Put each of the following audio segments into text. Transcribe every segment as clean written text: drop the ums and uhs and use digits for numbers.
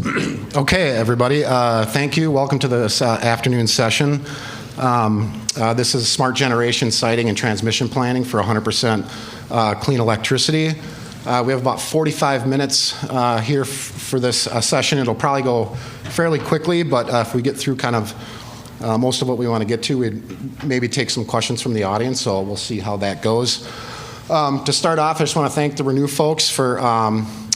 Okay, everybody, thank you. Welcome to this afternoon session. This is Smart Generation Siting and Transmission Planning for 100% clean electricity. We have about 45 minutes here for this session. It'll probably go fairly quickly, but if we get through kind of most of what we want to get to, we'd maybe take some questions from the audience, so we'll see how that goes. To start off, I just want to thank the Renew folks for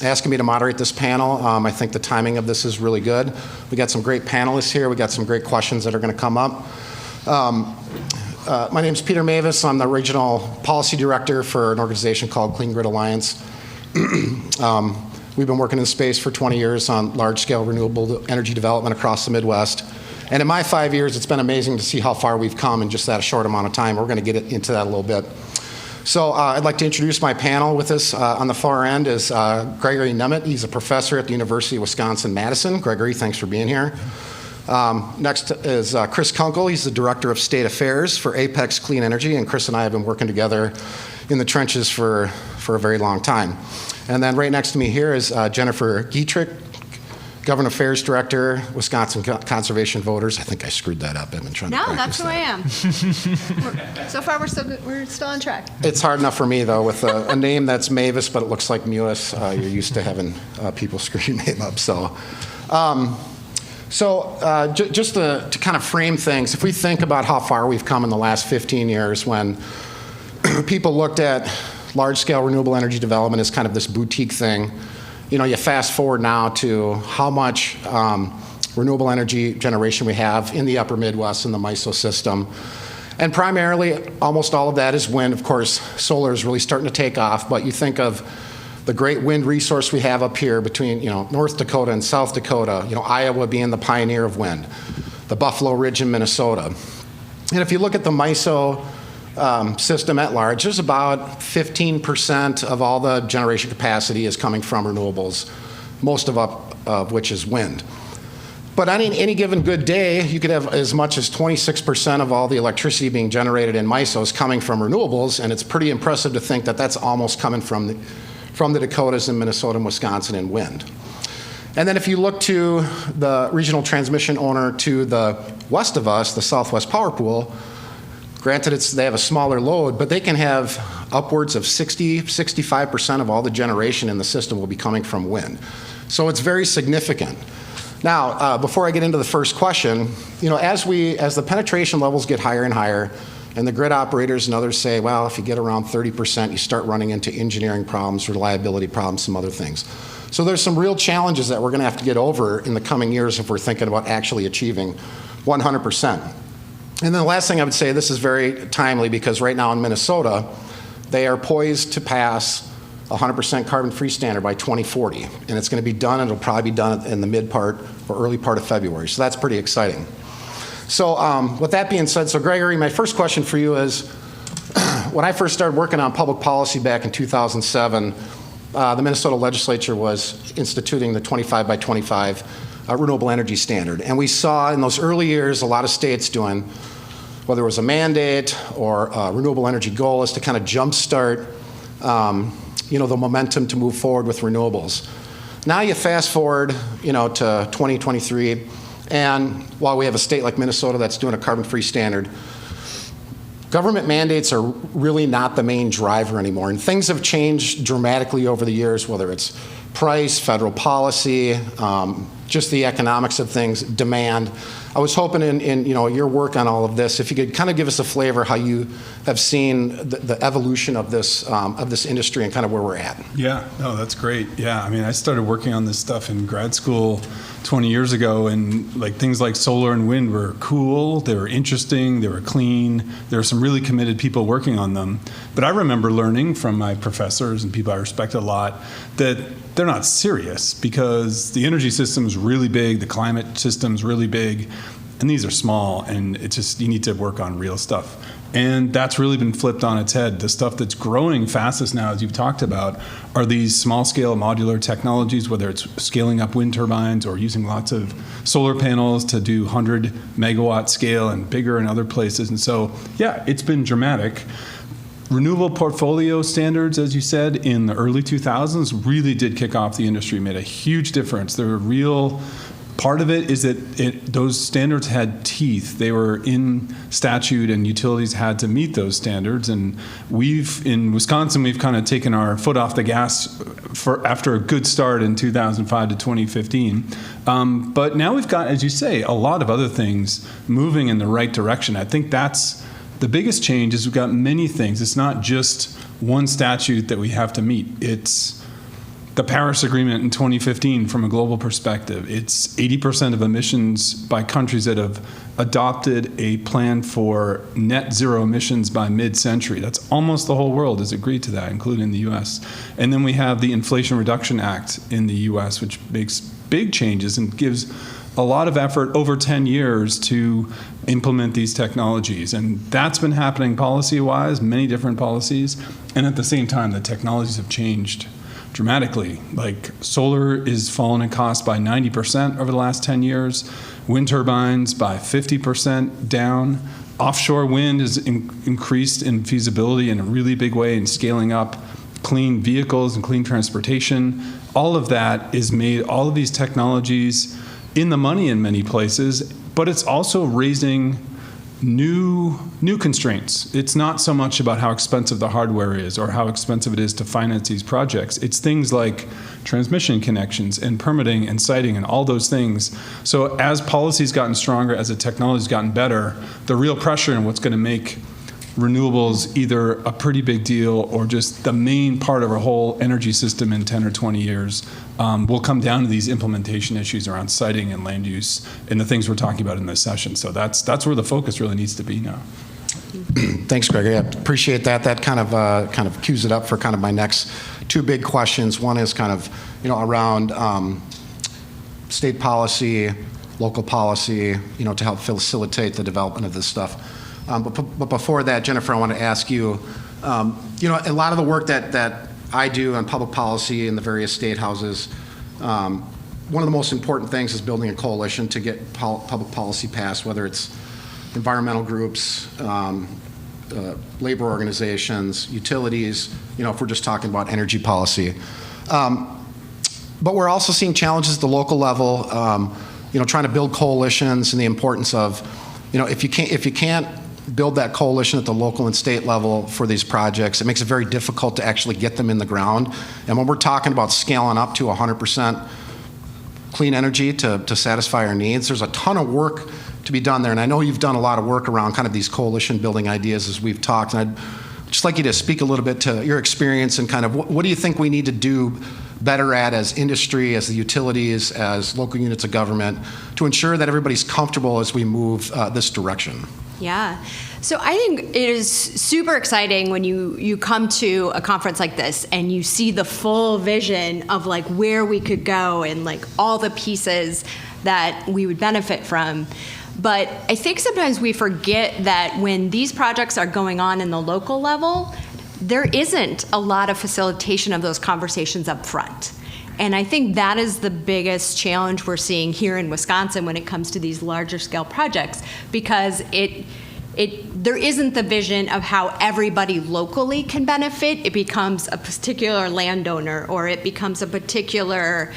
asking me to moderate this panel. I think the timing of this is really good. We got some great panelists here. We got some great questions that are going to come up. My name is Peter Mavis. I'm the Regional Policy Director for an organization called Clean Grid Alliance. We've been working in space for 20 years on large-scale renewable energy development across the Midwest. And in my 5 years, it's been amazing to see how far we've come in just that short amount of time. We're going to get into that a little bit. So I'd like to introduce my panel with us. On the far end is Gregory Nemeth. He's a professor at the University of Wisconsin-Madison. Gregory, thanks for being here. Next is Chris Kunkel. He's the Director of State Affairs for Apex Clean Energy, and Chris and I have been working together in the trenches for a very long time. And then right next to me here is Jennifer Gietrich, Government Affairs Director, Wisconsin Conservation Voters. I think I screwed that up. I've been trying to practice No, that's who I am. So far, we're still on track. It's hard enough for me, though, with a name that's Mavis, but it looks like Mewis. You're used to having people screw your name up. Just to kind of frame things, if we think about how far we've come in the last 15 years when people looked at large-scale renewable energy development as kind of this boutique thing, you know, you fast forward now to how much renewable energy generation we have in the upper Midwest in the MISO system. And primarily, almost all of that is wind. Of course, solar is really starting to take off, but you think of the great wind resource we have up here between, you know, North Dakota and South Dakota, you know, Iowa being the pioneer of wind, the Buffalo Ridge in Minnesota. And if you look at the MISO system at large, there's about 15% of all the generation capacity is coming from renewables, most of which is wind. But on any given good day, you could have as much as 26% of all the electricity being generated in MISO is coming from renewables, and it's pretty impressive to think that that's almost coming from the Dakotas and Minnesota and Wisconsin in wind. And then if you look to the regional transmission owner to the west of us, the Southwest Power Pool, granted, they have a smaller load, but they can have upwards of 65% of all the generation in the system will be coming from wind. So it's very significant. Now, before I get into the first question, you know, as the penetration levels get higher and higher, and the grid operators and others say, well, if you get around 30%, you start running into engineering problems, reliability problems, some other things. So there's some real challenges that we're going to have to get over in the coming years if we're thinking about actually achieving 100%. And then the last thing I would say, this is very timely because right now in Minnesota, they are poised to pass 100% carbon-free standard by 2040. And it's going to be done, and it'll probably be done in the mid part or early part of February. So that's pretty exciting. So with that being said, so Gregory, my first question for you is, when I first started working on public policy back in 2007, the Minnesota legislature was instituting the 25 by 25 renewable energy standard. And we saw in those early years a lot of states doing, whether it was a mandate or a renewable energy goal, is to kind of jumpstart the momentum to move forward with renewables. Now you fast forward to 2023, and while we have a state like Minnesota that's doing a carbon-free standard, government mandates are really not the main driver anymore. And things have changed dramatically over the years, whether it's price, federal policy, just the economics of things, demand. I was hoping in your work on all of this, if you could kind of give us a flavor how you have seen the evolution of this industry and kind of where we're at. Yeah, no, that's great. Yeah, I mean, I started working on this stuff in grad school 20 years ago, and like things like solar and wind were cool, they were interesting, they were clean, there were some really committed people working on them. But I remember learning from my professors and people I respect a lot that they're not serious because the energy system is really big, the climate system is really big, and these are small, and it's just, you need to work on real stuff. And that's really been flipped on its head. The stuff that's growing fastest now, as you've talked about, are these small-scale modular technologies, whether it's scaling up wind turbines or using lots of solar panels to do 100-megawatt scale and bigger in other places. And so, yeah, it's been dramatic. renewable portfolio standards, as you said, in the early 2000s really did kick off the industry, made a huge difference. They're a real part of it is that those standards had teeth. They were in statute, and utilities had to meet those standards. And in Wisconsin, we've kind of taken our foot off the gas after a good start in 2005 to 2015. But now we've got, as you say, a lot of other things moving in the right direction. I think that's the biggest change is we've got many things. It's not just one statute that we have to meet. It's the Paris Agreement in 2015 from a global perspective. It's 80% of emissions by countries that have adopted a plan for net zero emissions by mid-century. That's almost the whole world has agreed to that, including the U.S. And then we have the Inflation Reduction Act in the U.S., which makes big changes and gives a lot of effort over 10 years to implement these technologies. And that's been happening policy-wise, many different policies. And at the same time, the technologies have changed dramatically. Like solar is fallen in cost by 90% over the last 10 years, wind turbines by 50% down. Offshore wind is increased in feasibility in a really big way and scaling up. Clean vehicles and clean transportation, all of that is made, all of these technologies in the money in many places, but it's also raising new constraints. It's not so much about how expensive the hardware is or how expensive it is to finance these projects. It's things like transmission connections and permitting and siting and all those things. So as policy's gotten stronger, as the technology's gotten better, the real pressure and what's going to make renewables either a pretty big deal or just the main part of our whole energy system in 10 or 20 years will come down to these implementation issues around siting and land use and the things we're talking about in this session. So that's where the focus really needs to be now. Thanks, Greg. I appreciate that. That kind of cues it up for kind of my next two big questions. One is kind of around state policy, local policy, to help facilitate the development of this stuff. But before that, Jennifer, I want to ask you, a lot of the work that I do on public policy in the various state houses, one of the most important things is building a coalition to get public policy passed, whether it's environmental groups, labor organizations, utilities, if we're just talking about energy policy. But we're also seeing challenges at the local level, trying to build coalitions and the importance of, if you can't build that coalition at the local and state level for these projects, it makes it very difficult to actually get them in the ground. And when we're talking about scaling up to 100% clean energy to satisfy our needs, there's a ton of work to be done there. And I know you've done a lot of work around kind of these coalition building ideas as we've talked. And I'd just like you to speak a little bit to your experience and kind of what do you think we need to do better at as industry, as the utilities, as local units of government to ensure that everybody's comfortable as we move this direction? Yeah. So I think it is super exciting when you come to a conference like this and you see the full vision of like where we could go and like all the pieces that we would benefit from. But I think sometimes we forget that when these projects are going on in the local level, there isn't a lot of facilitation of those conversations up front. And I think that is the biggest challenge we're seeing here in Wisconsin when it comes to these larger scale projects, because there isn't the vision of how everybody locally can benefit. It becomes a particular landowner, or it becomes a particular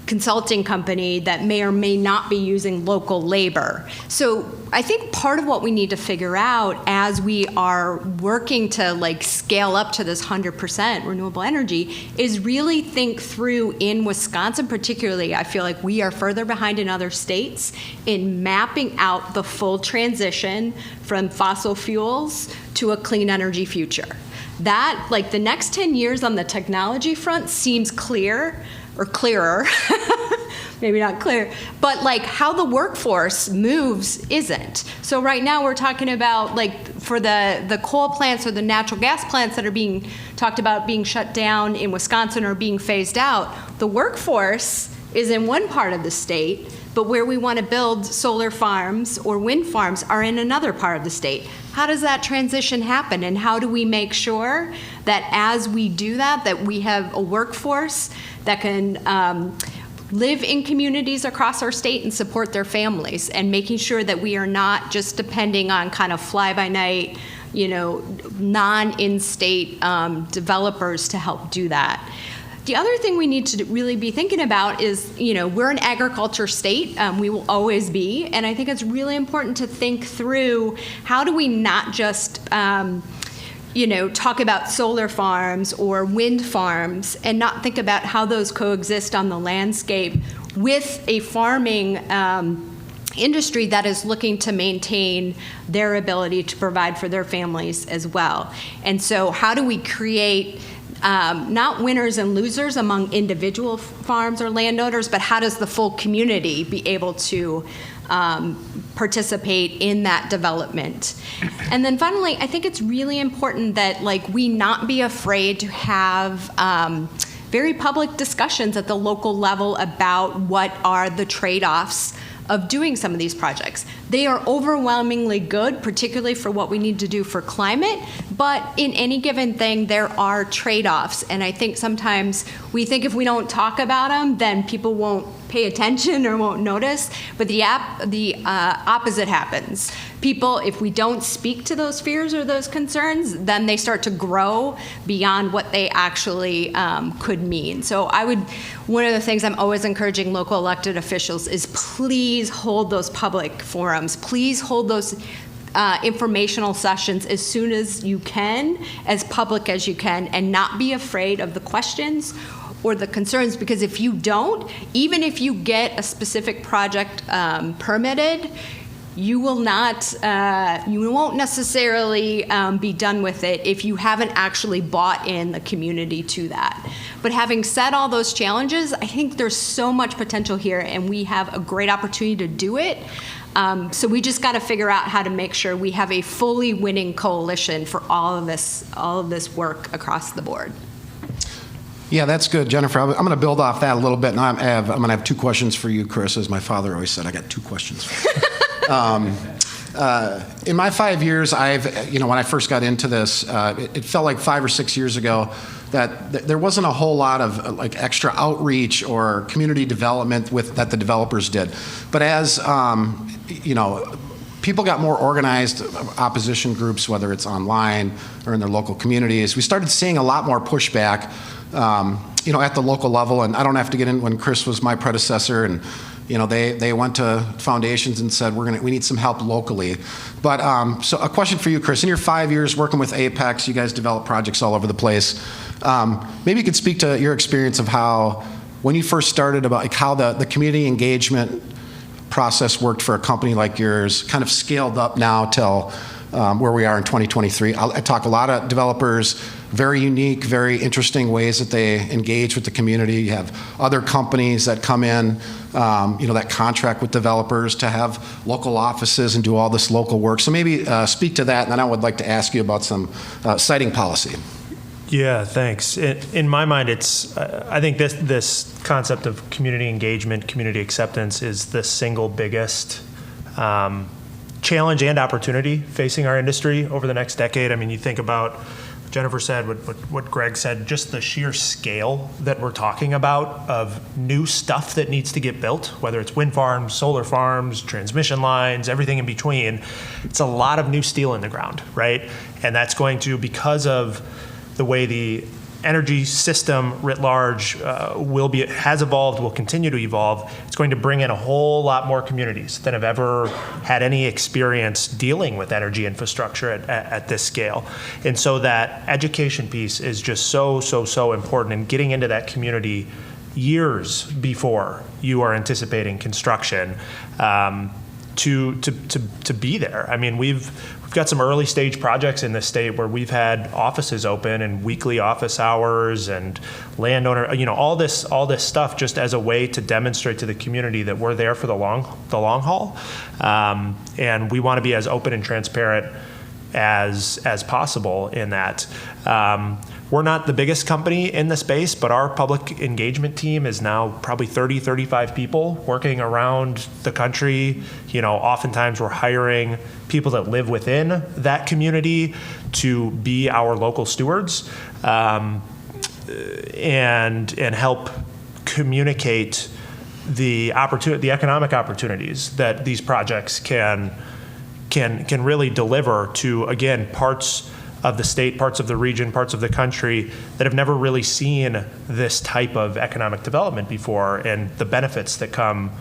consulting company that may or may not be using local labor. So I think part of what we need to figure out as we are working to like scale up to this 100% renewable energy is really think through in Wisconsin particularly. I feel like we are further behind in other states in mapping out the full transition from fossil fuels to a clean energy future. That, like the next 10 years on the technology front seems clear, or clearer, maybe not clear, but like how the workforce moves isn't. So right now we're talking about like for the coal plants or the natural gas plants that are being talked about being shut down in Wisconsin or being phased out, the workforce is in one part of the state, but where we want to build solar farms or wind farms are in another part of the state. How does that transition happen, and how do we make sure that as we do that, that we have a workforce that can live in communities across our state and support their families, and making sure that we are not just depending on kind of fly-by-night non-in-state developers to help do that. The other thing we need to really be thinking about is, we're an agriculture state. We will always be. And I think it's really important to think through how do we not just, talk about solar farms or wind farms and not think about how those coexist on the landscape with a farming industry that is looking to maintain their ability to provide for their families as well. And so how do we create not winners and losers among individual farms or landowners, but how does the full community be able to participate in that development? And then finally, I think it's really important that we not be afraid to have very public discussions at the local level about what are the trade-offs of doing some of these projects. They are overwhelmingly good, particularly for what we need to do for climate, but in any given thing, there are trade-offs. And I think sometimes we think if we don't talk about them, then people won't pay attention or won't notice, but the opposite happens. People, if we don't speak to those fears or those concerns, then they start to grow beyond what they actually could mean. So one of the things I'm always encouraging local elected officials is please hold those public forums. Please hold those informational sessions as soon as you can, as public as you can, and not be afraid of the questions or the concerns, because if you don't, even if you get a specific project permitted, you won't necessarily be done with it if you haven't actually bought in the community to that. But having said all those challenges, I think there's so much potential here, and we have a great opportunity to do it. So we just got to figure out how to make sure we have a fully winning coalition for all of this work across the board. Yeah, that's good, Jennifer. I'm going to build off that a little bit. Now I'm going to have two questions for you, Chris. As my father always said, I got two questions. In my 5 years, when I first got into this, it felt like 5 or 6 years ago that there wasn't a whole lot of extra outreach or community development that the developers did. But as people got more organized, opposition groups, whether it's online or in their local communities, we started seeing a lot more pushback at the local level. And I don't have to get in when Chris was my predecessor, and they went to foundations and said we need some help locally. But so a question for you, Chris. In your 5 years working with Apex, you guys develop projects all over the place. Maybe you could speak to your experience of how, when you first started, about how the community engagement process worked for a company like yours, kind of scaled up now till where we are in 2023. I talk a lot of developers, very unique, very interesting ways that they engage with the community. You have other companies that come in, that contract with developers to have local offices and do all this local work. So maybe speak to that, and then I would like to ask you about some siting policy. Yeah, thanks. In my mind, I think this concept of community engagement, community acceptance is the single biggest challenge and opportunity facing our industry over the next decade. I mean, you think about what Jennifer said, what Greg said, just the sheer scale that we're talking about of new stuff that needs to get built, whether it's wind farms, solar farms, transmission lines, everything in between. It's a lot of new steel in the ground, right? And that's going to, because of the way the energy system writ large has evolved, will continue to evolve, it's going to bring in a whole lot more communities than have ever had any experience dealing with energy infrastructure at this scale. And so that education piece is just so important, and getting into that community years before you are anticipating construction to be there. I mean, we've got some early stage projects in this state where we've had offices open and weekly office hours and landowner, all this stuff just as a way to demonstrate to the community that we're there for the long haul, and we want to be as open and transparent as possible in that. We're not the biggest company in the space, but our public engagement team is now probably 30, 35 people working around the country. Oftentimes we're hiring people that live within that community to be our local stewards and help communicate the economic opportunities that these projects can can really deliver to, again, parts of the state, parts of the region, parts of the country that have never really seen this type of economic development before, and the benefits that come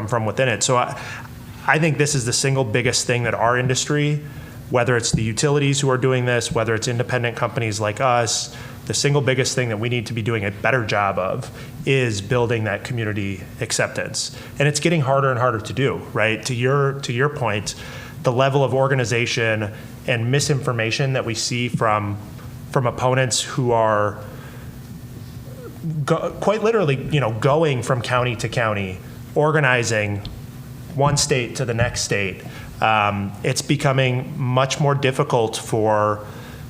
from within it. So I think this is the single biggest thing that our industry, whether it's the utilities who are doing this, whether it's independent companies like us, the single biggest thing that we need to be doing a better job of is building that community acceptance. And it's getting harder and harder to do, right? To your point, the level of organization and misinformation that we see from opponents who are quite literally, going from county to county, organizing one state to the next state. It's becoming much more difficult for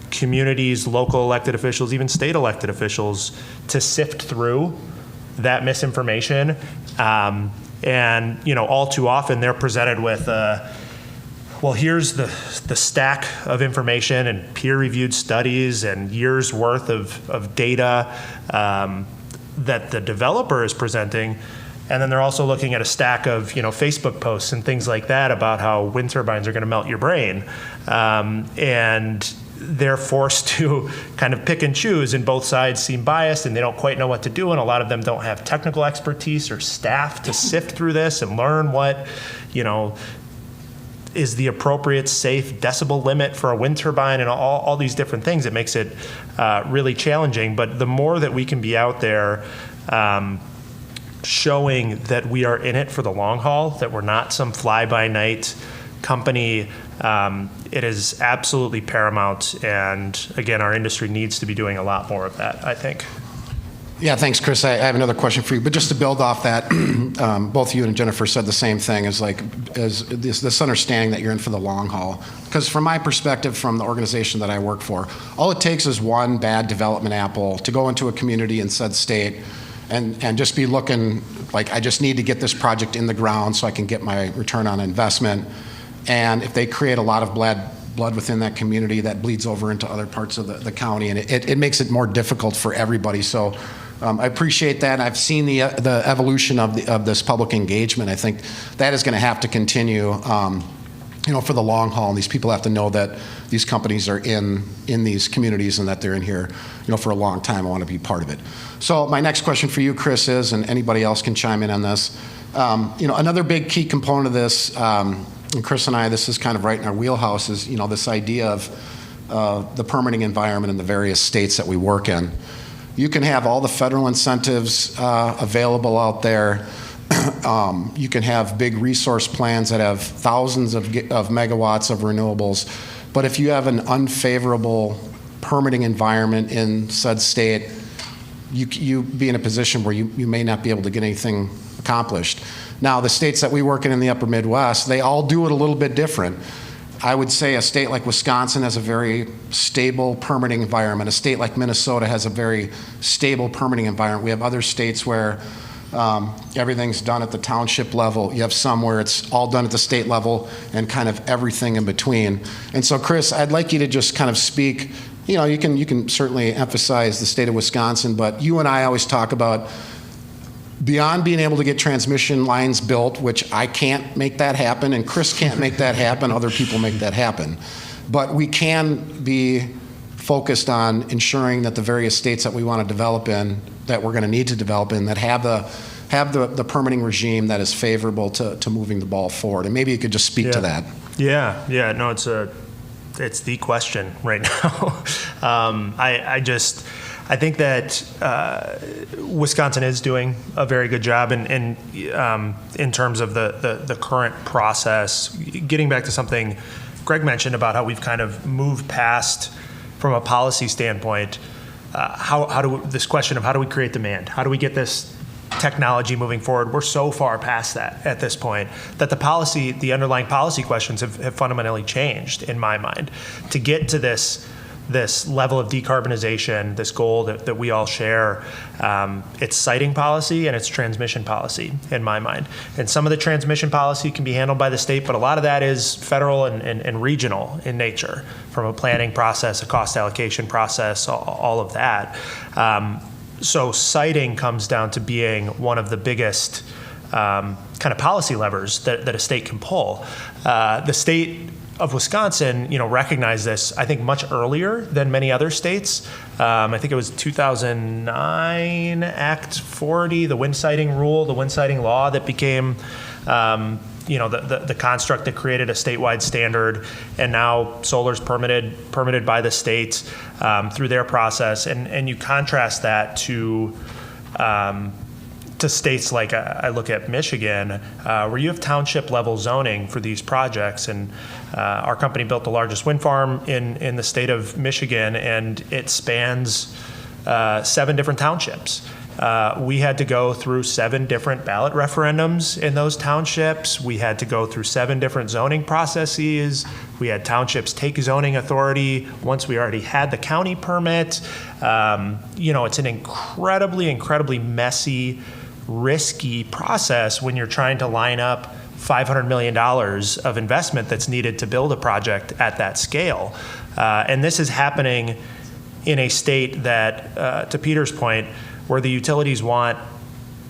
communities, local elected officials, even state elected officials to sift through that misinformation. And, all too often they're presented with, well, here's the stack of information and peer-reviewed studies and years worth of data that the developer is presenting. And then they're also looking at a stack of, Facebook posts and things like that about how wind turbines are going to melt your brain. And they're forced to kind of pick and choose, and both sides seem biased and they don't quite know what to do. And a lot of them don't have technical expertise or staff to sift through this and learn what, is the appropriate safe decibel limit for a wind turbine, and all these different things. It makes it really challenging. But the more that we can be out there showing that we are in it for the long haul, that we're not some fly-by-night company, it is absolutely paramount. And again, our industry needs to be doing a lot more of that, I think. Yeah, thanks, Chris. I have another question for you, but just to build off that, both you and Jennifer said the same thing, as this understanding that you're in for the long haul. Because from my perspective, from the organization that I work for, all it takes is one bad development apple to go into a community in said state and just be looking like, I just need to get this project in the ground so I can get my return on investment. And if they create a lot of blood within that community, that bleeds over into other parts of the county, and it makes it more difficult for everybody. So I appreciate that. I've seen the evolution of this public engagement. I think that is going to have to continue, for the long haul. And these people have to know that these companies are in these communities and that they're in here, for a long time. I want to be part of it. So my next question for you, Chris, is, and anybody else can chime in on this. Another big key component of this. And Chris and I, this is kind of right in our wheelhouse, is this idea of the permitting environment in the various states that we work in. You can have all the federal incentives available out there. You can have big resource plans that have thousands of megawatts of renewables. But if you have an unfavorable permitting environment in said state, you be in a position where you may not be able to get anything accomplished. Now, the states that we work in the upper Midwest, they all do it a little bit different. I would say a state like Wisconsin has a very stable permitting environment. A state like Minnesota has a very stable permitting environment. We have other states where everything's done at the township level. You have some where it's all done at the state level, and kind of everything in between. And so, Chris, I'd like you to just kind of speak. You can certainly emphasize the state of Wisconsin, but you and I always talk about, beyond being able to get transmission lines built, which I can't make that happen, and Chris can't make that happen, other people make that happen. But we can be focused on ensuring that the various states that we want to develop in, that we're going to need to develop in, that have the permitting regime that is favorable to moving the ball forward. And maybe you could just speak to that. Yeah. No, it's the question right now. I think that Wisconsin is doing a very good job in terms of the current process. Getting back to something Greg mentioned about how we've kind of moved past, from a policy standpoint, this question of how do we create demand? How do we get this technology moving forward? We're so far past that at this point that the underlying policy questions have fundamentally changed in my mind. To get to this level of decarbonization, this goal that we all share, it's siting policy and it's transmission policy in my mind. And some of the transmission policy can be handled by the state, but a lot of that is federal and regional in nature, from a planning process, a cost allocation process, all of that. So siting comes down to being one of the biggest kind of policy levers that a state can pull. The state of Wisconsin, recognized this, I think, much earlier than many other states. I think it was 2009 Act 40, the wind siting rule, the wind siting law that became, the construct that created a statewide standard, and now solar's permitted by the state through their process, and you contrast that to states like I look at Michigan, where you have township level zoning for these projects, and our company built the largest wind farm in the state of Michigan, and it spans 7 different townships. We had to go through 7 different ballot referendums in those townships. We had to go through 7 different zoning processes. We had townships take zoning authority once we already had the county permit. It's an incredibly messy, risky process when you're trying to line up $500 million of investment that's needed to build a project at that scale. And this is happening in a state that, to Peter's point, where the utilities want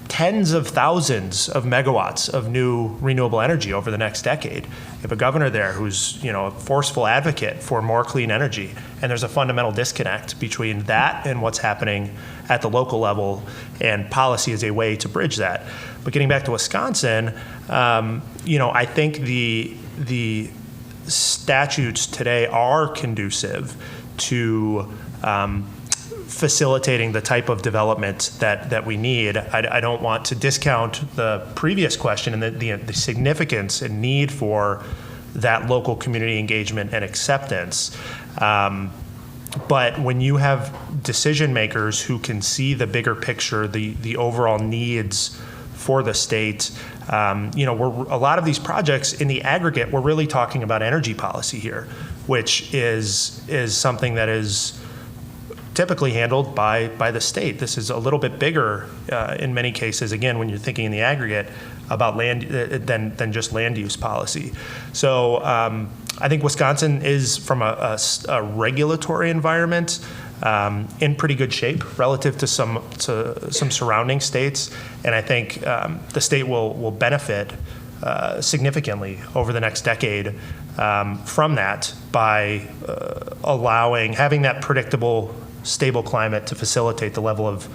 tens of thousands of megawatts of new renewable energy over the next decade. You have a governor there who's, a forceful advocate for more clean energy, and there's a fundamental disconnect between that and what's happening at the local level, and policy is a way to bridge that. But getting back to Wisconsin, I think the statutes today are conducive to facilitating the type of development that we need. I don't want to discount the previous question and the significance and need for that local community engagement and acceptance. But when you have decision makers who can see the bigger picture, the overall needs for the state, a lot of these projects in the aggregate, we're really talking about energy policy here, which is something that is typically handled by the state. This is a little bit bigger in many cases, again, when you're thinking in the aggregate about land than just land use policy. So I think Wisconsin is, from a regulatory environment, in pretty good shape relative to some surrounding states, and I think the state will benefit significantly over the next decade from that by having that predictable, stable climate to facilitate the level of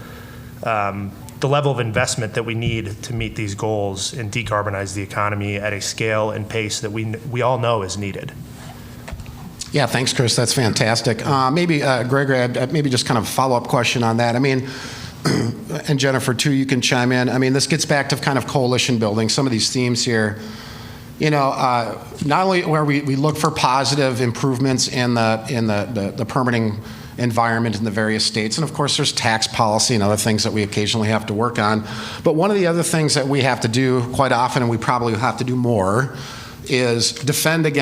investment that we need to meet these goals and decarbonize the economy at a scale and pace that we all know is needed. Yeah, thanks, Chris. That's fantastic. Maybe, Gregory, maybe just kind of a follow-up question on that. I mean, and Jennifer, too, you can chime in. I mean, this gets back to kind of coalition building, some of these themes here. Not only where we look for positive improvements in the permitting environment in the various states, and of course there's tax policy and other things that we occasionally have to work on. But one of the other things that we have to do quite often, and we probably have to do more, is defend the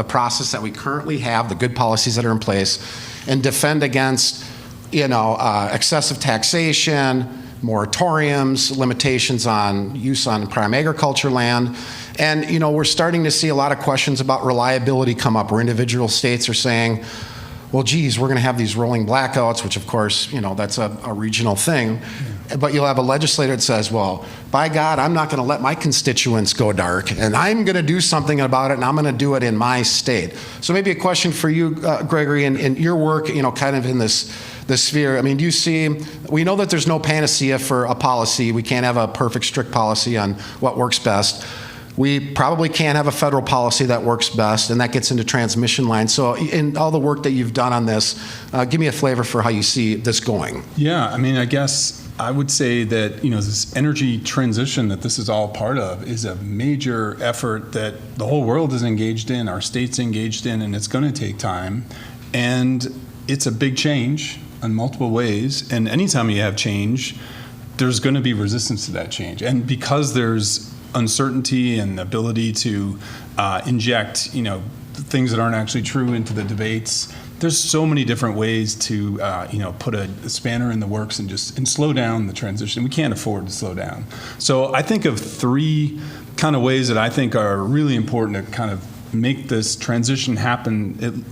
process that we currently have, the good policies that are in place, and defend against excessive taxation, moratoriums, limitations on use on prime agriculture land. And we're starting to see a lot of questions about reliability come up, where individual states are saying, well, geez, we're going to have these rolling blackouts, which of course, that's a regional thing. But you'll have a legislator that says, well, by God, I'm not going to let my constituents go dark, and I'm going to do something about it, and I'm going to do it in my state. So maybe a question for you, Gregory, in your work, kind of in this sphere. I mean, do you see, we know that there's no panacea for a policy. We can't have a perfect, strict policy on what works best. We probably can't have a federal policy that works best, and that gets into transmission lines. So in all the work that you've done on this, give me a flavor for how you see this going. Yeah, I mean, I guess I would say that, this energy transition that this is all part of is a major effort that the whole world is engaged in, our state's engaged in, and it's going to take time. And it's a big change in multiple ways. And anytime you have change, there's going to be resistance to that change. And because there's uncertainty and ability to inject, things that aren't actually true into the debates, there's so many different ways to, put a spanner in the works and slow down the transition. We can't afford to slow down. So I think of 3 kind of ways that I think are really important to kind of make this transition happen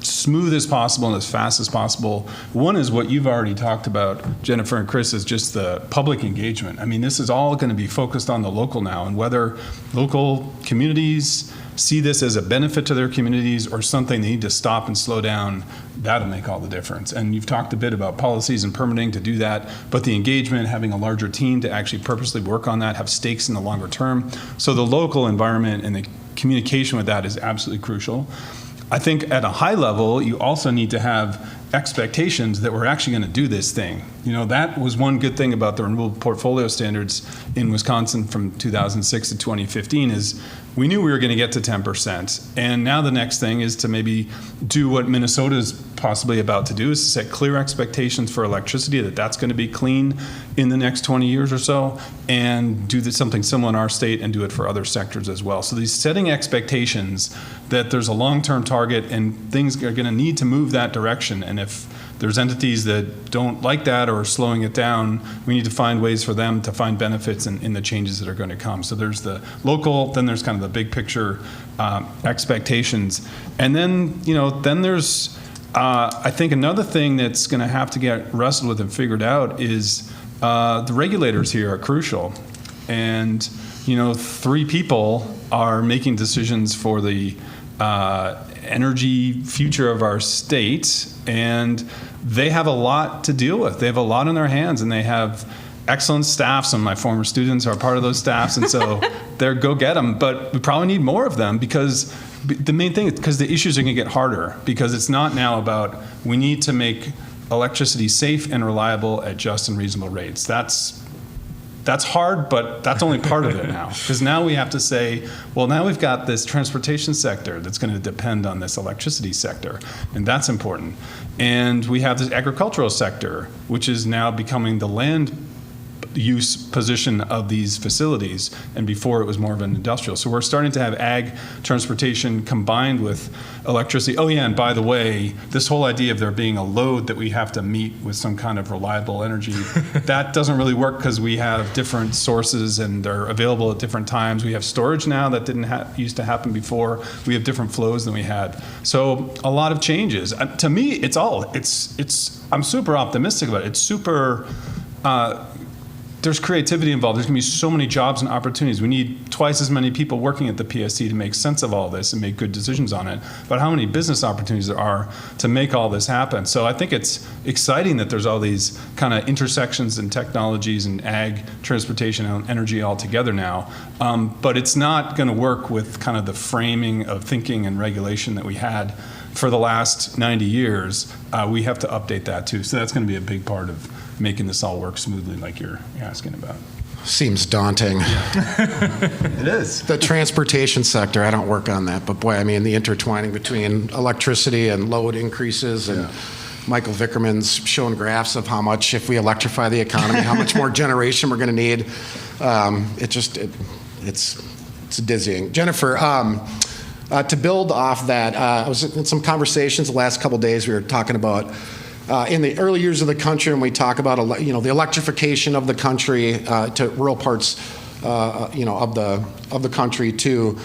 smooth as possible and as fast as possible. One is what you've already talked about, Jennifer and Chris, is just the public engagement. I mean, this is all going to be focused on the local now, and whether local communities see this as a benefit to their communities or something they need to stop and slow down, that'll make all the difference. And you've talked a bit about policies and permitting to do that, but the engagement, having a larger team to actually purposely work on that, have stakes in the longer term. So the local environment and the communication with that is absolutely crucial. I think at a high level, you also need to have expectations that we're actually going to do this thing. You know, that was one good thing about the renewable portfolio standards in Wisconsin from 2006 to 2015 is we knew we were going to get to 10%. And now the next thing is to maybe do what Minnesota's possibly about to do, is to set clear expectations for electricity, that that's going to be clean in the next 20 years or so, and do something similar in our state and do it for other sectors as well. So these setting expectations that there's a long-term target and things are going to need to move that direction. And if there's entities that don't like that or are slowing it down, we need to find ways for them to find benefits in the changes that are going to come. So there's the local, then there's kind of the big picture expectations. And then, you know, then there's, I think another thing that's going to have to get wrestled with and figured out is the regulators here are crucial. And, you know, 3 people are making decisions for the energy future of our state, and they have a lot to deal with. They have a lot in their hands, and they have excellent staff. Some of my former students are part of those staffs, and so they're go get them. But we probably need more of them, because the main thing is because the issues are going to get harder, because it's not now about we need to make electricity safe and reliable at just and reasonable rates. That's hard, but that's only part of it now. Because now we have to say, well, now we've got this transportation sector that's going to depend on this electricity sector, and that's important. And we have this agricultural sector, which is now becoming the land use position of these facilities, and before it was more of an industrial. So we're starting to have ag transportation combined with electricity. Oh yeah, and by the way, this whole idea of there being a load that we have to meet with some kind of reliable energy, that doesn't really work because we have different sources and they're available at different times. We have storage now that didn't used to happen before. We have different flows than we had. So a lot of changes. To me, I'm super optimistic about it. It's super, there's creativity involved. There's going to be so many jobs and opportunities. We need twice as many people working at the PSC to make sense of all this and make good decisions on it. But how many business opportunities there are to make all this happen? So I think it's exciting that there's all these kind of intersections and technologies and ag, transportation, and energy all together now. But it's not going to work with kind of the framing of thinking and regulation that we had for the last 90 years. We have to update that too. So that's going to be a big part of making this all work smoothly like you're asking about. Seems daunting. It is. The transportation sector, I don't work on that, but boy, I mean, the intertwining between electricity and load increases, and Michael Vickerman's shown graphs of how much, if we electrify the economy, how much more generation we're going to need. It's dizzying. Jennifer, to build off that, I was in some conversations the last couple of days. We were talking about in the early years of the country, when we talk about the electrification of the country to rural parts of the country, to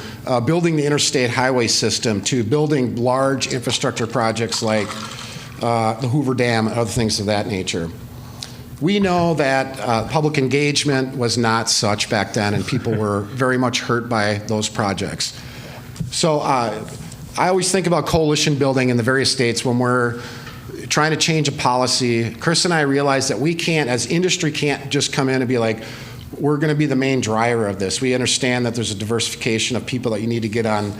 building the interstate highway system, to building large infrastructure projects like the Hoover Dam and other things of that nature. We know that public engagement was not such back then, and people were very much hurt by those projects. So I always think about coalition building in the various states when we're trying to change a policy. Chris and I realize that we can't, as industry, can't just come in and be like, we're going to be the main driver of this. We understand that there's a diversification of people that you need to get on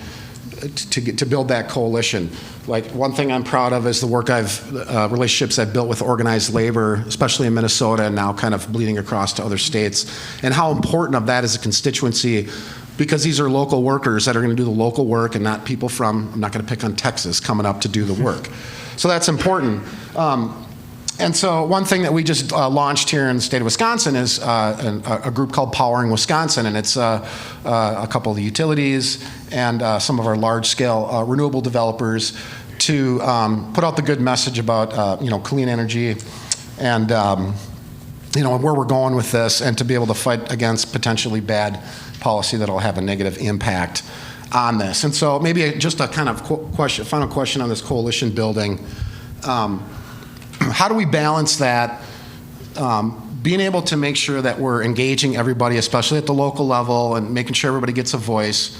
to build that coalition. Like, one thing I'm proud of is the work relationships I've built with organized labor, especially in Minnesota, and now kind of bleeding across to other states, and how important of that is a constituency, because these are local workers that are going to do the local work and not people from, I'm not going to pick on Texas, coming up to do the work. So that's important. And so one thing that we just launched here in the state of Wisconsin is a group called Powering Wisconsin, and it's a couple of the utilities and some of our large-scale renewable developers to put out the good message about clean energy and where we're going with this, and to be able to fight against potentially bad policy that'll have a negative impact on this. And so maybe just a kind of final question on this coalition building. How do we balance that, being able to make sure that we're engaging everybody, especially at the local level, and making sure everybody gets a voice,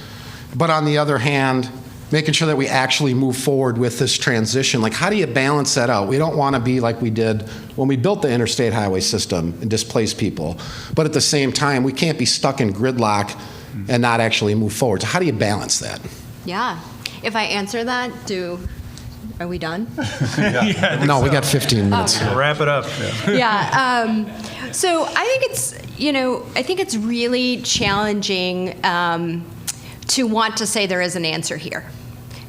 but on the other hand, making sure that we actually move forward with this transition? Like, how do you balance that out? We don't want to be like we did when we built the interstate highway system and displace people. But at the same time, we can't be stuck in gridlock and not actually move forward. So how do you balance that? Yeah. If I answer that, are we done? No, we got 15 minutes. Wrap it up. Yeah. So I think it's really challenging to want to say there is an answer here.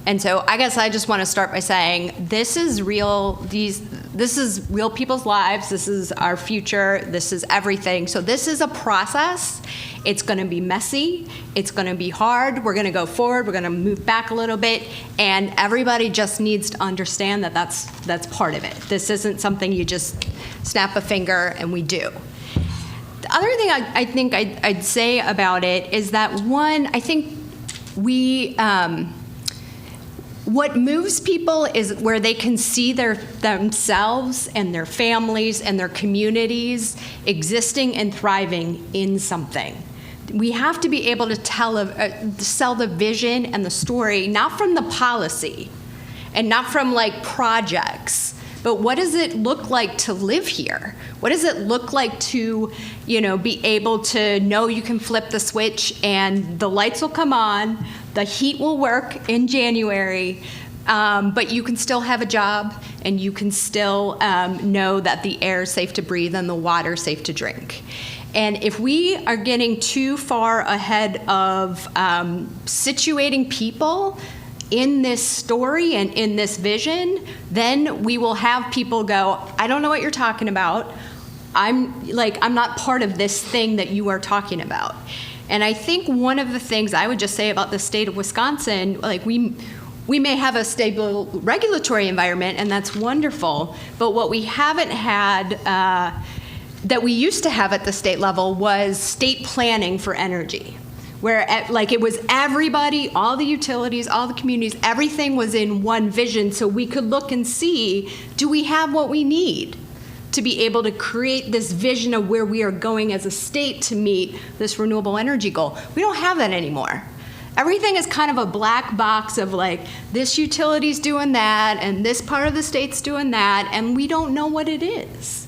And so I guess I just want to start by saying this is real. This is real people's lives. This is our future. This is everything. So this is a process. It's going to be messy. It's going to be hard. We're going to go forward. We're going to move back a little bit. And everybody just needs to understand that that's part of it. This isn't something you just snap a finger and we do. The other thing I think I'd say about it is that, one, I think what moves people is where they can see themselves and their families and their communities existing and thriving in something. We have to be able to sell the vision and the story, not from the policy and not from like projects, but what does it look like to live here? What does it look like to, be able to know you can flip the switch and the lights will come on, the heat will work in January, but you can still have a job and you can still know that the air is safe to breathe and the water is safe to drink. And if we are getting too far ahead of situating people in this story and in this vision, then we will have people go, I don't know what you're talking about. I'm not part of this thing that you are talking about. And I think one of the things I would just say about the state of Wisconsin, like we may have a stable regulatory environment, and that's wonderful, but what we haven't had that we used to have at the state level was state planning for energy, where it was everybody, all the utilities, all the communities, everything was in one vision, so we could look and see, do we have what we need to be able to create this vision of where we are going as a state to meet this renewable energy goal? We don't have that anymore. Everything is kind of a black box of like, this utility's doing that, and this part of the state's doing that, and we don't know what it is.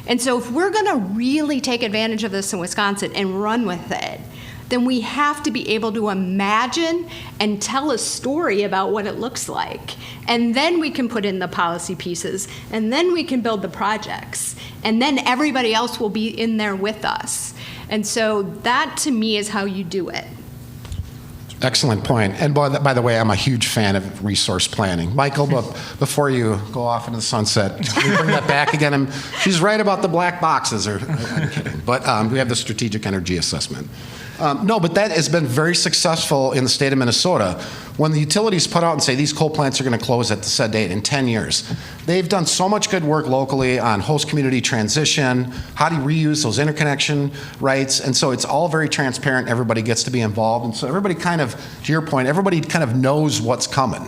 And so if we're gonna really take advantage of this in Wisconsin and run with it, then we have to be able to imagine and tell a story about what it looks like. And then we can put in the policy pieces, and then we can build the projects, and then everybody else will be in there with us. And so that, to me, is how you do it. Excellent point. And by the way, I'm a huge fan of resource planning. Michael, but before you go off into the sunset, can we bring that back again? And she's right about the black boxes. I'm kidding. But we have the strategic energy assessment. No, but that has been very successful in the state of Minnesota. When the utilities put out and say these coal plants are going to close at the said date in 10 years, they've done so much good work locally on host community transition, how do you reuse those interconnection rights, and so it's all very transparent. Everybody gets to be involved, and so everybody kind of, to your point, everybody kind of knows what's coming.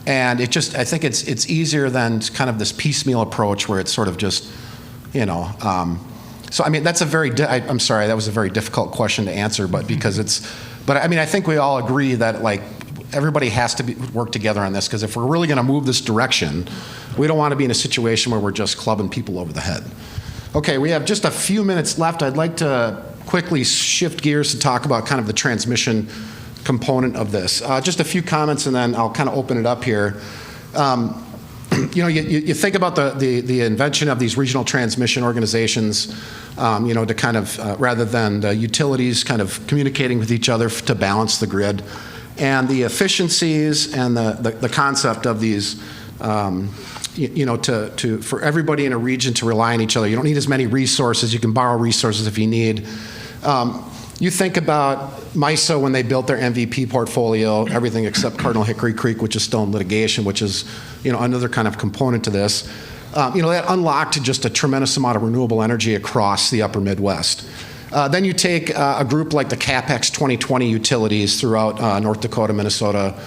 And it just, I think it's easier than kind of this piecemeal approach where it's sort of just, so I mean, that's I'm sorry, that was a very difficult question to answer, but I mean, I think we all agree that like everybody has to work together on this, because if we're really going to move this direction, we don't want to be in a situation where we're just clubbing people over the head. Okay, we have just a few minutes left. I'd like to quickly shift gears to talk about kind of the transmission component of this. Just a few comments, and then I'll kind of open it up here. You think about the invention of these regional transmission organizations, to kind of, rather than the utilities kind of communicating with each other to balance the grid, and the efficiencies and the concept of these, for everybody in a region to rely on each other. You don't need as many resources. You can borrow resources if you need. You think about MISO when they built their MVP portfolio, everything except Cardinal Hickory Creek, which is still in litigation, which is, another kind of component to this. That unlocked just a tremendous amount of renewable energy across the upper Midwest. Then you take a group like the CapEx 2020 utilities throughout North Dakota, Minnesota,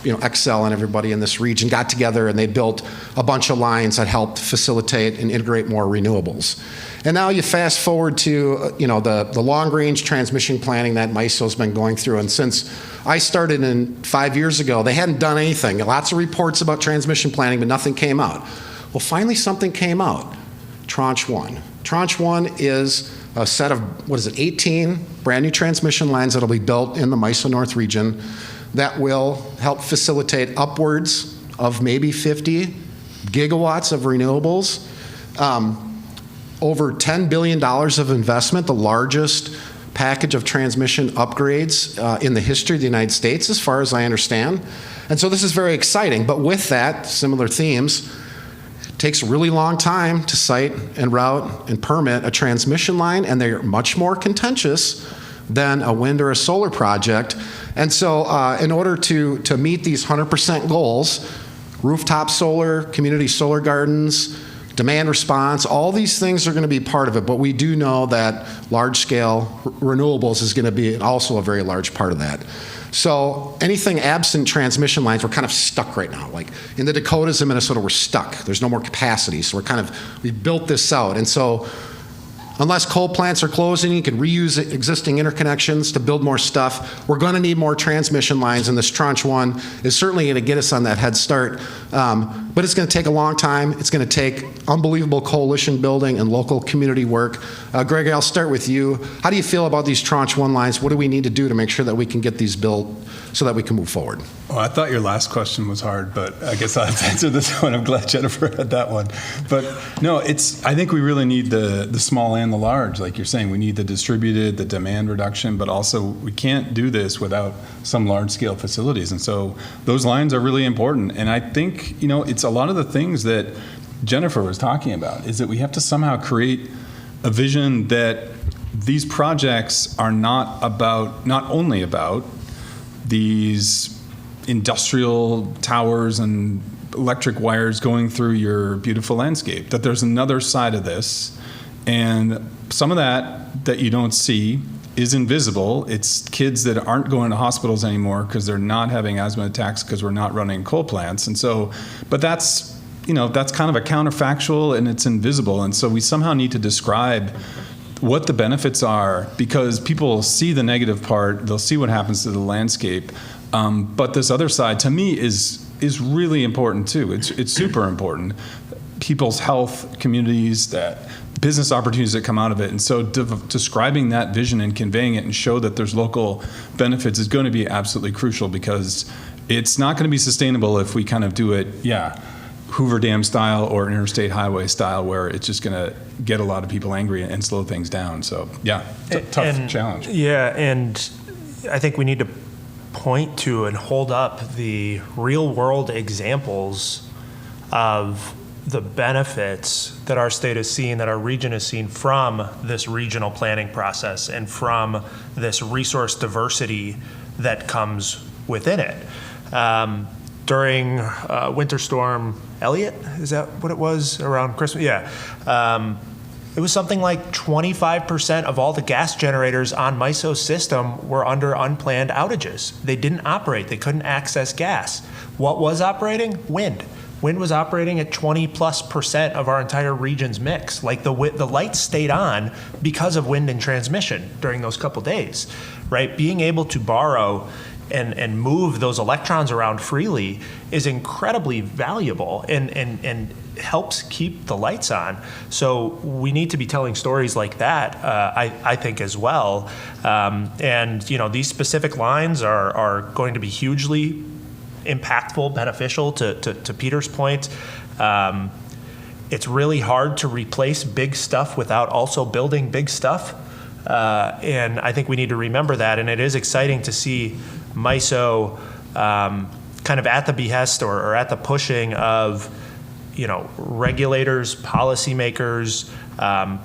Excel and everybody in this region got together and they built a bunch of lines that helped facilitate and integrate more renewables. And now you fast forward to the long-range transmission planning that MISO's been going through. And since I started 5 years ago, they hadn't done anything. Lots of reports about transmission planning, but nothing came out. Well, finally something came out. Tranche 1. Tranche 1 is a set of, 18 brand new transmission lines that'll be built in the MISO North region that will help facilitate upwards of maybe 50 gigawatts of renewables. Over $10 billion of investment, the largest package of transmission upgrades in the history of the United States, as far as I understand. And so this is very exciting. But with that, similar themes, it takes a really long time to site and route and permit a transmission line, and they're much more contentious than a wind or a solar project. And so in order to meet these 100% goals, rooftop solar, community solar gardens, demand response, all these things are going to be part of it, but we do know that large-scale renewables is going to be also a very large part of that. So anything absent transmission lines, we're kind of stuck right now. Like in the Dakotas and Minnesota, we're stuck. There's no more capacity, so we've built this out. And so unless coal plants are closing, you can reuse existing interconnections to build more stuff. We're going to need more transmission lines, and this Tranche 1 is certainly going to get us on that head start. But it's going to take a long time. It's going to take unbelievable coalition building and local community work. Greg, I'll start with you. How do you feel about these Tranche 1 lines? What do we need to do to make sure that we can get these built so that we can move forward? Oh, I thought your last question was hard, but I guess I'll answer this one. I'm glad Jennifer had that one. But no, I think we really need the small and the large. Like you're saying, we need the distributed, the demand reduction, but also we can't do this without some large scale facilities. And so those lines are really important. And I think, it's a lot of the things that Jennifer was talking about is that we have to somehow create a vision that these projects are not only about these industrial towers and electric wires going through your beautiful landscape, that there's another side of this. And some of that you don't see is invisible. It's kids that aren't going to hospitals anymore because they're not having asthma attacks because we're not running coal plants. And so, but that's kind of a counterfactual and it's invisible. And so we somehow need to describe what the benefits are, because people see the negative part, they'll see what happens to the landscape. But this other side, to me, is really important too. It's super important. People's health, communities, that business opportunities that come out of it. And so describing that vision and conveying it and show that there's local benefits is going to be absolutely crucial, because it's not going to be sustainable if we kind of do it, Hoover Dam style or interstate highway style, where it's just going to get a lot of people angry and slow things down. So, it's a tough challenge. Yeah, and I think we need to point to and hold up the real world examples of the benefits that our state has seen, that our region has seen from this regional planning process and from this resource diversity that comes within it. During Winter Storm Elliott, is that what it was, around Christmas? Yeah. It was something like 25% of all the gas generators on MISO's system were under unplanned outages. They didn't operate. They couldn't access gas. What was operating? Wind. Wind was operating at 20+% of our entire region's mix. Like the lights stayed on because of wind and transmission during those couple days, right? Being able to borrow and move those electrons around freely is incredibly valuable and helps keep the lights on. So we need to be telling stories like that, I think, as well. And these specific lines are going to be hugely impactful, beneficial. To Peter's point, it's really hard to replace big stuff without also building big stuff. And I think we need to remember that. And it is exciting to see MISO kind of at the behest or at the pushing of regulators, policymakers,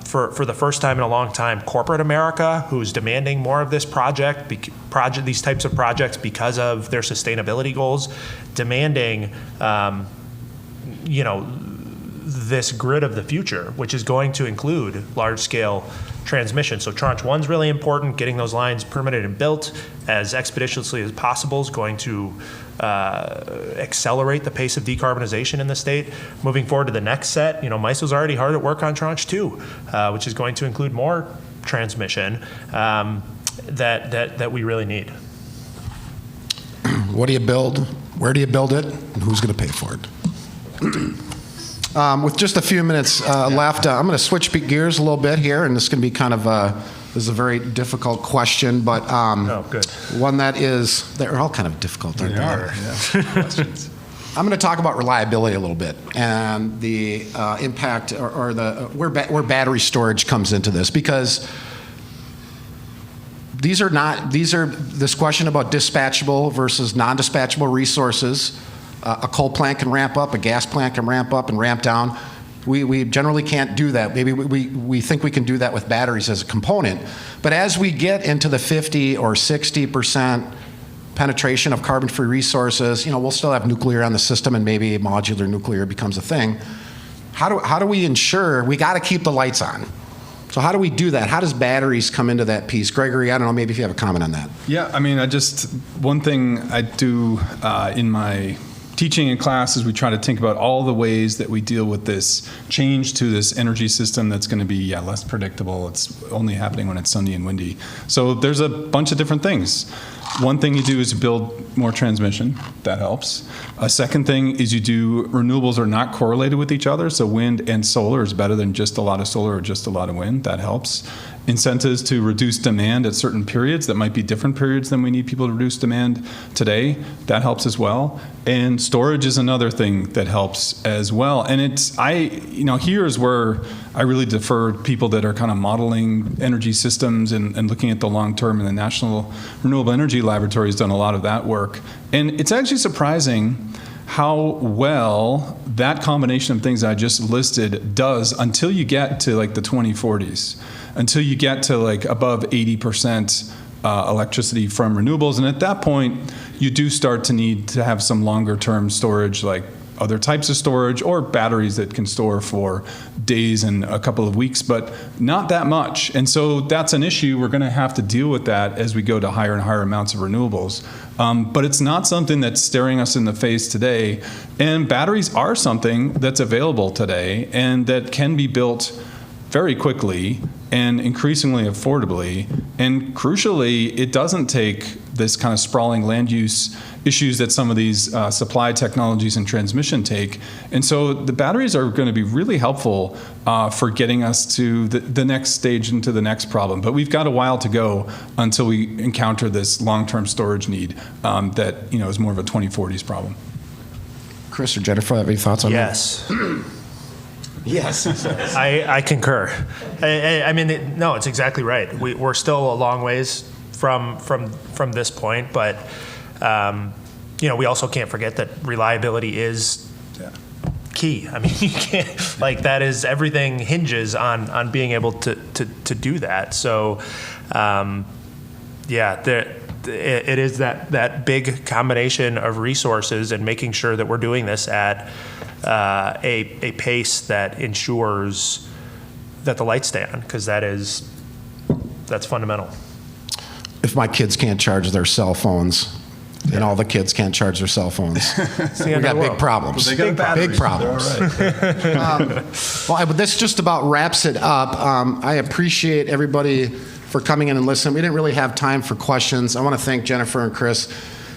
for the first time in a long time, corporate America, who's demanding more of this these types of projects because of their this grid of the future, which is going to include large-scale transmission. So tranche 1 is really important. Getting those lines permitted and built as expeditiously as possible is going to accelerate the pace of decarbonization in the state. Moving forward to the next set, MISO's already hard at work on tranche 2, which is going to include more transmission that we really need. What do you build? Where do you build it? And who's going to pay for it? With just a few minutes left, I'm going to switch gears a little bit here, and this is going to be kind of this is a very difficult question, but good. one they're all kind of difficult, aren't they? Questions. I'm going to talk about reliability a little bit and the impact or where battery storage comes into this, because these are this question about dispatchable versus non-dispatchable resources. A coal plant can ramp up, a gas plant can ramp up and ramp down. We generally can't do that. Maybe we think we can do that with batteries as a component. But as we get into the 50 or 60% penetration of carbon-free resources, we'll still have nuclear on the system, and maybe modular nuclear becomes a thing. How do we ensure we got to keep the lights on? So how do we do that? How does batteries come into that piece? Gregory, I don't know, maybe if you have a comment on that. Yeah, I mean, one thing I do in my teaching in classes, we try to think about all the ways that we deal with this change to this energy system that's going to be less predictable. It's only happening when it's sunny and windy. So there's a bunch of different things. One thing you do is you build more transmission. That helps. A second thing is renewables are not correlated with each other, so wind and solar is better than just a lot of solar or just a lot of wind. That helps. Incentives to reduce demand at certain periods that might be different periods than we need people to reduce demand today. That helps as well. And storage is another thing that helps as well. And here's where I really defer people that are kind of modeling energy systems and looking at the long term, and the National Renewable Energy Laboratory has done a lot of that work. And it's actually surprising how well that combination of things I just listed does until you get to like the 2040s, until you get to like above 80% electricity from renewables. And at that point, you do start to need to have some longer term storage, like other types of storage or batteries that can store for days and a couple of weeks, but not that much. And so that's an issue. We're going to have to deal with that as we go to higher and higher amounts of renewables. But it's not something that's staring us in the face today. And batteries are something that's available today and that can be built very quickly and increasingly affordably. And crucially, it doesn't take this kind of sprawling land use issues that some of these supply technologies and transmission take. And so the batteries are going to be really helpful for getting us to the next stage into the next problem. But we've got a while to go until we encounter this long-term storage need that is more of a 2040s problem. Chris or Jennifer, have any thoughts on that? Yes. Yes. I concur. I mean, no, it's exactly right. We're still a long ways from this point, but we also can't forget that reliability is key. I mean, you can't, that is, everything hinges on being able to do that. So, it is that big combination of resources and making sure that we're doing this at a pace that ensures that the lights stay on, because that's fundamental. If my kids can't charge their cell phones, and all the kids can't charge their cell phones, we got big problems. Well, they got big problems. Well, this just about wraps it up. I appreciate everybody for coming in and listening. We didn't really have time for questions. I want to thank Jennifer and Chris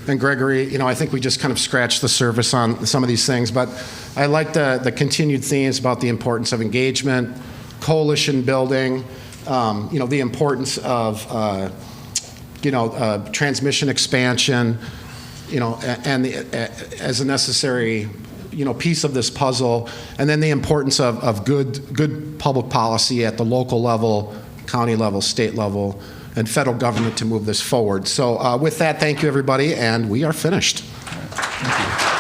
and Gregory. I think we just kind of scratched the surface on some of these things, but I like the continued themes about the importance of engagement, coalition building, the importance of transmission expansion, and as a necessary, piece of this puzzle, and then the importance of good public policy at the local level, county level, state level, and federal government to move this forward. So with that, thank you, everybody, and we are finished. Thank you.